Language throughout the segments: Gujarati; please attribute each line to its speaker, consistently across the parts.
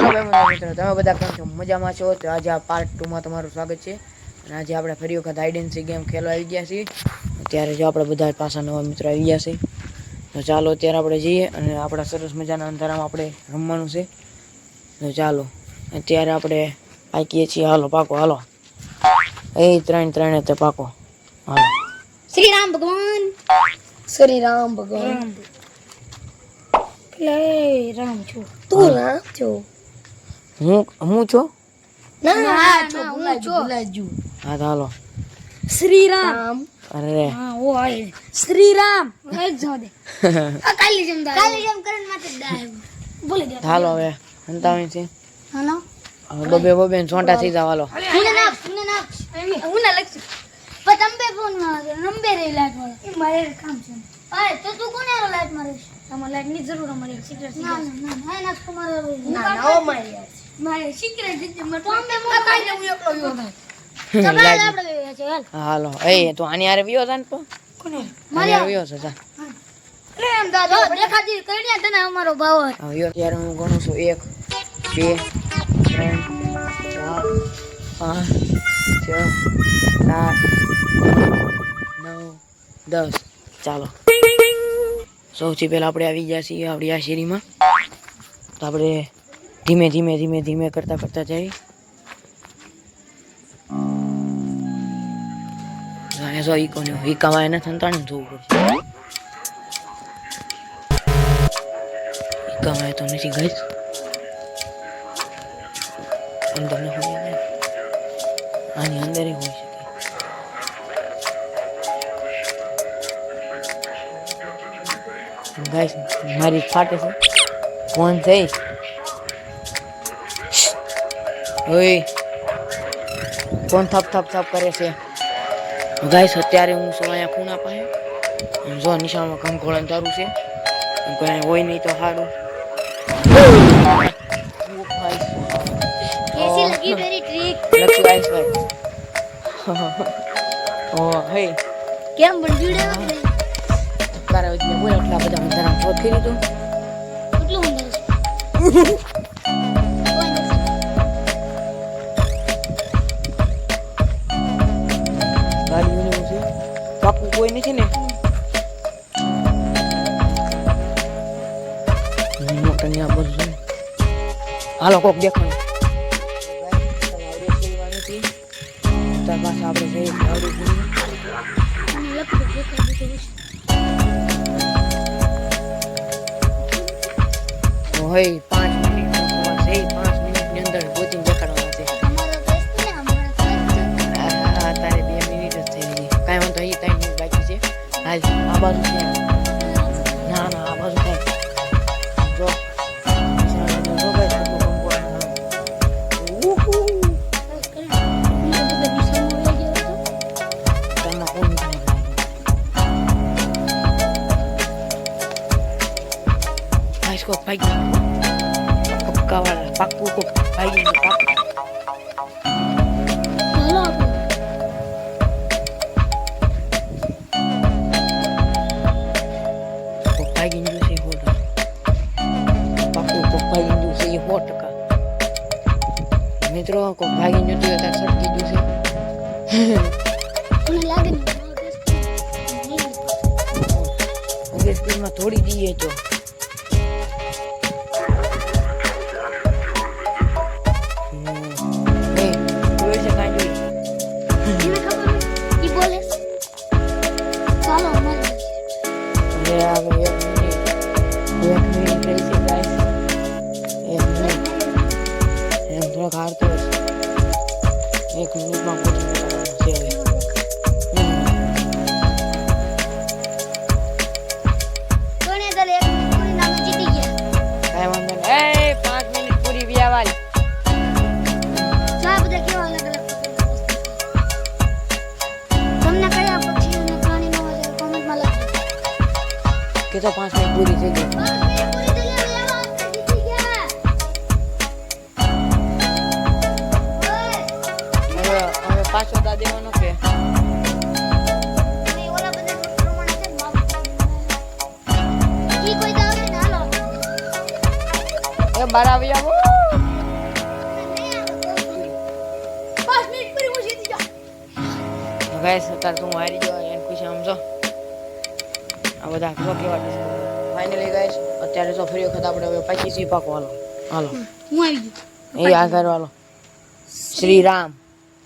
Speaker 1: હાલો ભાઈ મિત્રો, તમે બધા કેમ છો? મજામાં છો? તો આજે આ પાર્ટ 2 માં તમારું સ્વાગત છે. અને આજે આપણે ફરી વખત હાઈડ એન્ડ સીક ગેમ ખેલવા આવી ગયા છીએ. અત્યારે જો આપણે બધા પાછા નવા મિત્રો આવી ગયા છે. તો ચાલો અત્યારે આપણે જઈએ અને આપણા સરસ મજાના અંધારામાં આપણે રમવાનું છે. તો ચાલો અત્યારે આપણે પાકીએ છીએ. હાલો પાકો, હાલો એ ત્રણ તે પાકો. હાલો
Speaker 2: શ્રી રામ ભગવાન.
Speaker 3: શ્રી રામ ભગવાન.
Speaker 2: લે રામ છો
Speaker 3: તું રામ છો?
Speaker 1: હું છો?
Speaker 3: ના છો,
Speaker 2: હું છો.
Speaker 3: ભુલાજુ.
Speaker 1: હા તો હાલો.
Speaker 2: શ્રી રામ.
Speaker 1: અરે
Speaker 2: હા ઓ આય શ્રી રામ એક જાવ દે કાલી જેમ કરન માથે ડાય બોલે દે.
Speaker 1: હાલો હવે અંતાવી છે.
Speaker 2: હાલો
Speaker 1: બબે બબે છોટા થઈ જાવ. હાલો
Speaker 2: હું ના લખશું પણ તમે ફોન માં નંબર રે લાઈટ વાળો એ મારે કામ છે. અરે તો તું કોને રો લાઈટ મારીશ? તમારે લાઈટ ની જરૂર અમારે સિક્રેટ ના ના ના તમારે
Speaker 3: ના ઓ
Speaker 2: મારે સિક્રેટ છે. તમે કાઈ હું એકલો ગયો ભાઈ આપણે છે.
Speaker 1: હાલો એ તો આની હારે વિયો છે ને તો
Speaker 2: કોને
Speaker 1: આની હારે વિયો છે. જા
Speaker 2: અરે એમ દાદા દેખાતી કઈ તને અમારો ભાવ
Speaker 1: હવે ત્યારે હું ગણું છું 1 2 3 4 5 6 7 8 9 10. ચાલો સૌથી પહેલા આપણે આવી ગયા છીએ આપણી આ શેરીમાં. તો આપણે ધીમે ધીમે ધીમે ધીમે કરતા કરતા જઈએ. અને જો ઈકોને ઈકામાં એને સંતાણી જોવું પડશે. ઈકામાં તો નથી ગઈ અંદર ને હોય ને આની અંદર હોય શકે. ગાઈસ મારી ફાટે છે ફોન થઈ. ઓય ફોન થપ થપ થપ કરે છે. ગાઈસ અત્યારે હું છું અહીંયા ખૂણા પાસે. જો નિશાળમાં કંકોળન તારું છે. કોઈ હોય નહીં તો સારું.
Speaker 2: કેસી લગી મેરી ટ્રીક
Speaker 1: લક્ષ ગાઈસ ભાઈ. ઓ હે
Speaker 2: કેમ બંધુડે વગરે
Speaker 1: તારા વચ્ચે બોલ એટલા બધા અંધારા શોધ કરી તું.
Speaker 2: કેટલું અંદર
Speaker 1: ગાડી ને છે પાકું કોઈ નથી ને. મોટરની આ બધું છે. હાલો કોક દેખાણ તાર પાસે આપણે જઈએ ગાડી
Speaker 2: અને લખો દેખાય દીધું
Speaker 1: હોય 5 મિનિટ છે. 5 મિનિટની અંદર ગોતીને દેખાડવાના છે.
Speaker 2: તમારો દેશ ને અમારો
Speaker 1: હા તારે 2 મિનિટ જ થઈ ગઈ. કાંઈ વાંધો અહીં 3 મિનિટ બાકી છે. હાલ આ બાજુ છે. ના ના આ બાજુ થાય. જો જો ભાઈ કેટલું કંકોડું. તેમાં કોણ નથી ભાઈ કોક ભાગી પક્કાવાળા પાક્કું કોક ભાગી પાક્કું. કોક ભાગી ગયું છે 100%. પાક્કું કોક ભાગી ગયું છે 100%. મિત્રો કોક ભાગી ગયું તો ત્યાં સટકી ગયું છે.
Speaker 2: મને લાગે ને
Speaker 1: અંગ્રેજ સ્કૂલમાં થોડી દઈએ તો
Speaker 2: ઈ બોલે ચાલો અમારે
Speaker 1: એક મિનિટ રહી છે ગાઈસ. 1 મિનિટ એમ થોડોક હારતો હશે. 1 મિનિટમાં પહોંચી જવાનું છે હવે.
Speaker 2: કોને દલે એક કોને નામ જીતી ગયા.
Speaker 1: કાંઈ વાંધો નહીં. એ 5 મિનિટ પૂરી વ્યાવાળી.
Speaker 2: જા બધા કેવા અલગ અલગ તમને કયા પક્ષી અને પ્રાણીનો હોય કોમેન્ટમાં લખજો.
Speaker 1: કે તો 5 મિનિટ પૂરી થઈ ગઈ. હવે પાછો દા દેવાનો કે બાર આવી આવો. ગાઈસ અત્યારે તું હારી ગયો એને ખુશી આમ જો આ બધા જો કેવા ફાઇનલી ગાઈસ અત્યારે તો ફરી વખત આપણે હવે પાછી સી પાકો હાલો
Speaker 2: હું આવી ગયો
Speaker 1: એ આગળ વાલો શ્રી રામ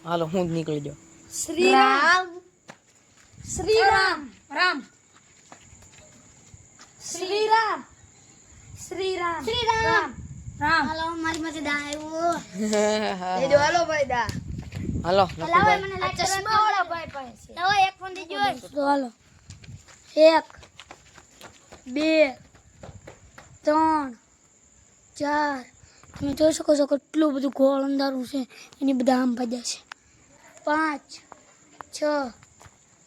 Speaker 1: હાલો હું જ નીકળી જાઉં
Speaker 2: શ્રી રામ શ્રી રામ રામ શ્રી રામ શ્રી રામ શ્રી રામ રામ હાલો મારી પાસે દા આવ્યો
Speaker 3: હાલો ભાઈ દા
Speaker 1: હાલો
Speaker 2: લાવો મને ચશ્મા વાળો ભાઈ પાસે લાવો એક ફોન દેજો તો હાલો 1 2 3 4 તમે જોઈ શકો છો કેટલું બધું ગોળ અંધારું છે એની બધા આમ પડ્યા છે 5 6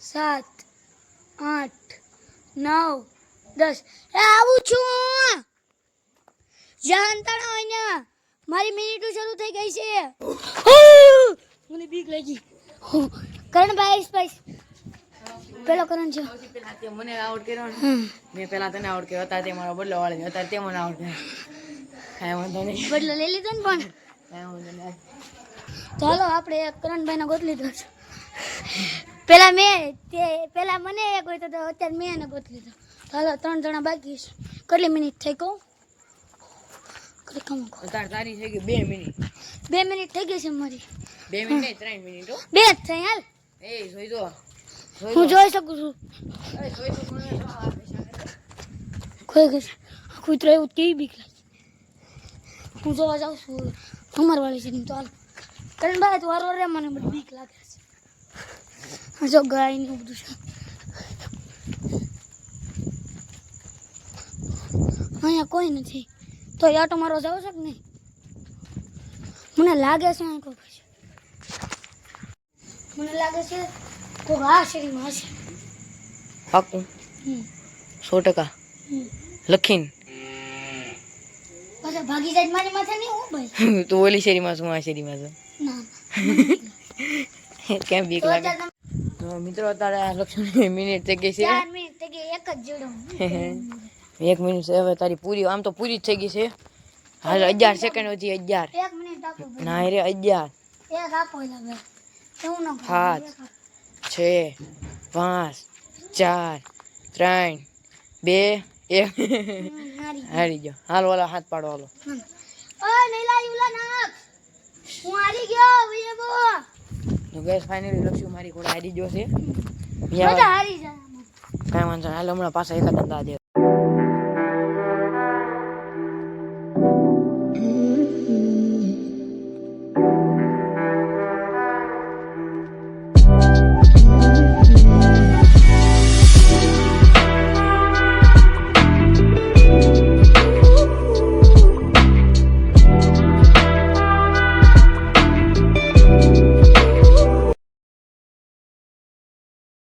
Speaker 2: 7 8 9 10 આવું છું જાણતા હોય ને મારી મિનિટો શરૂ થઈ ગઈ છે મને બીક લાગી કરણભાઈ સ્પાઈસ પેલો કરણ છે
Speaker 1: પેલા તે મને આઉટ કર્યો ને મેં પેલા તને આઉટ કર્યો અત્યારે તે મારો બદલો વાળી અત્યારે તે મને આઉટ કર્યો કાંઈ વાંધો નહીં
Speaker 2: બદલો લઈ લીધો ને પણ
Speaker 1: કાંઈ વાંધો નહીં
Speaker 2: ચાલો આપણે કરણભાઈને ગોત લીધો છે પેલા મને એક હોય તો અત્યારે મેં એને ગોત લીધો ચાલો 3 જણા બાકી છે કેટલી મિનિટ થઈ કહું
Speaker 1: અત્યારે તારી થઈ ગઈ 2 મિનિટ
Speaker 2: 2 મિનિટ થઈ ગઈ છે મારી
Speaker 1: 2 મિનિટ નહીં 3 મિનિટ હો
Speaker 2: 2 જ થઈ હાલ
Speaker 1: એ જોઈ દો
Speaker 2: હું જોઈ શકું છું કોઈ ગઈ કૂતરો એવું કેવી બીક લાગી હું જોવા જાઉં છું અમારવાળી છે તો હાલ કરણભાઈ તું વારો રે મને બધી બીક લાગે છે જો ગાય ને બધું છે અહીંયા કોઈ નથી તો આટો મારો જાવ છે કે નહીં મને લાગે છે અહીં કોઈ છે મને લાગે છે કોઈ આ શેરીમાં હશે
Speaker 1: પાકું 100% લખીન
Speaker 2: પાછા ભાગી જાય મારી માથે નહીં હું ભાઈ
Speaker 1: તું ઓલી શેરીમાં છું આ શેરીમાં છું
Speaker 2: ના
Speaker 1: કેમ બીક લાગે તો મિત્રો અત્યારે આ લક્ષણની મિનિટ થઈ ગઈ છે
Speaker 2: 4 મિનિટ થઈ ગઈ એક જ જોડો
Speaker 1: 1 મિનિટ છે હવે તારી પૂરી આમ તો પૂરી જ થઈ ગઈ છે હાલ 11 સેકન્ડ હતી 11
Speaker 2: 1 મિનિટ આપો ભાઈ
Speaker 1: ના રે 11
Speaker 2: એક આપો એલા ભાઈ એવું ના
Speaker 1: 7 6 5 4 3 2 1
Speaker 2: મારી
Speaker 1: હારી ગયો હાલ ઓલા હાથ પાડો હાલો
Speaker 2: ઓય નીલા યુલા નાખ હું હારી ગયો વિયબો
Speaker 1: તો ગેસ ફાઇનલી લક્ષ્ય મારી ઘોડા હારી ગયો છે
Speaker 2: બધા હારી જાય
Speaker 1: કાંઈ વાંધો નહીં હાલ હમણાં પાછા એકાદ અંદાજ